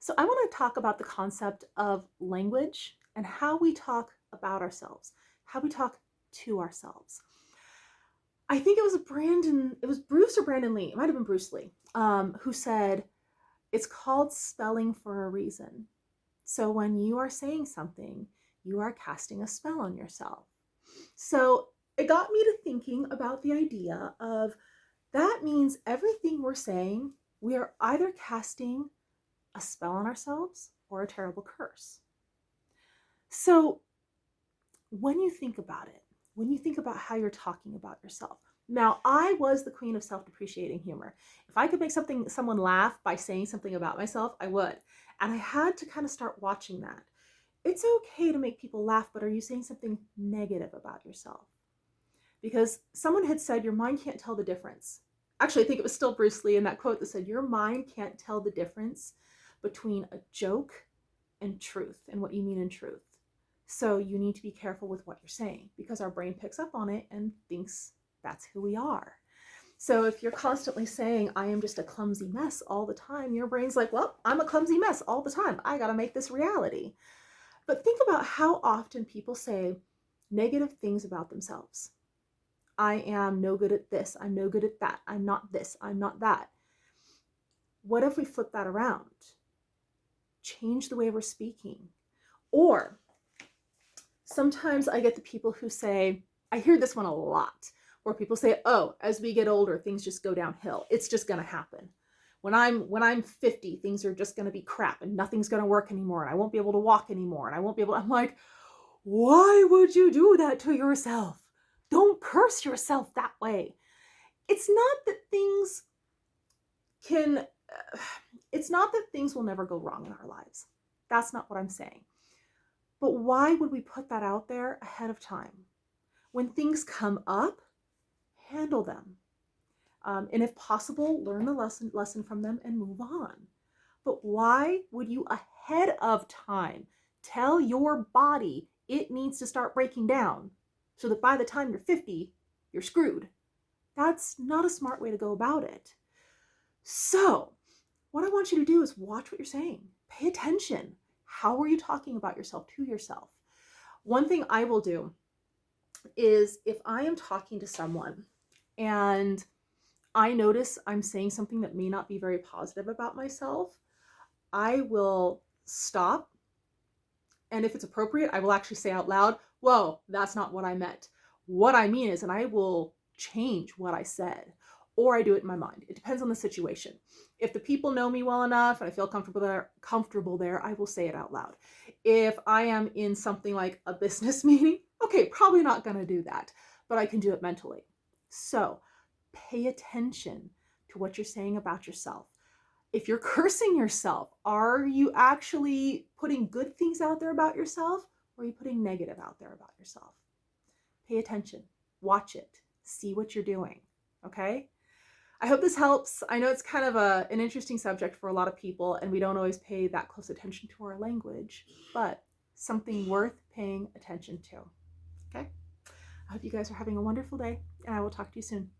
So, I want to talk about the concept of language and how we talk about ourselves, how we talk to ourselves. I think it was Bruce or Brandon Lee, it might have been Bruce Lee, who said, it's called spelling for a reason. So, when you are saying something, you are casting a spell on yourself. So, it got me to thinking about the idea of that means everything we're saying, we are either casting a spell on ourselves or a terrible curse. So when you think about it, when you think about how you're talking about yourself, now I was the queen of self-depreciating humor. If I could make someone laugh by saying something about myself, I would. And I had to kind of start watching that. It's okay to make people laugh, but are you saying something negative about yourself? Because someone had said your mind can't tell the difference. Actually, I think it was still Bruce Lee in that quote that said your mind can't tell the difference between a joke and truth and what you mean in truth. So you need to be careful with what you're saying because our brain picks up on it and thinks that's who we are. So if you're constantly saying, I am just a clumsy mess all the time, your brain's like, well, I'm a clumsy mess all the time. I got to make this reality. But think about how often people say negative things about themselves. I am no good at this. I'm no good at that. I'm not this. I'm not that. What if we flip that around? Change the way we're speaking. Or sometimes I get the people who say, I hear this one a lot, where people say, oh, as we get older, things just go downhill. It's just going to happen. When I'm 50, things are just going to be crap and nothing's going to work anymore. And I won't be able to walk anymore. And I won't be able to, I'm like, why would you do that to yourself? Don't curse yourself that way. It's not that things can, it's not that things will never go wrong in our lives. That's not what I'm saying. But why would we put that out there ahead of time? When things come up, handle them. And if possible, learn the lesson from them and move on. But why would you ahead of time tell your body it needs to start breaking down so that by the time you're 50, you're screwed? That's not a smart way to go about it. So what I want you to do is watch what you're saying. Pay attention. How are you talking about yourself to yourself? One thing I will do is if I am talking to someone and I notice I'm saying something that may not be very positive about myself, I will stop. And if it's appropriate, I will actually say out loud, whoa, that's not what I meant. What I mean is, and I will change what I said, or I do it in my mind. It depends on the situation. If the people know me well enough and I feel comfortable there, I will say it out loud. If I am in something like a business meeting, okay, probably not going to do that, but I can do it mentally. So pay attention to what you're saying about yourself. If you're cursing yourself, are you actually putting good things out there about yourself, or are you putting negative out there about yourself? Pay attention, watch it, see what you're doing, okay? I hope this helps. I know it's kind of an interesting subject for a lot of people, and we don't always pay that close attention to our language, but something worth paying attention to, okay? I hope you guys are having a wonderful day, and I will talk to you soon.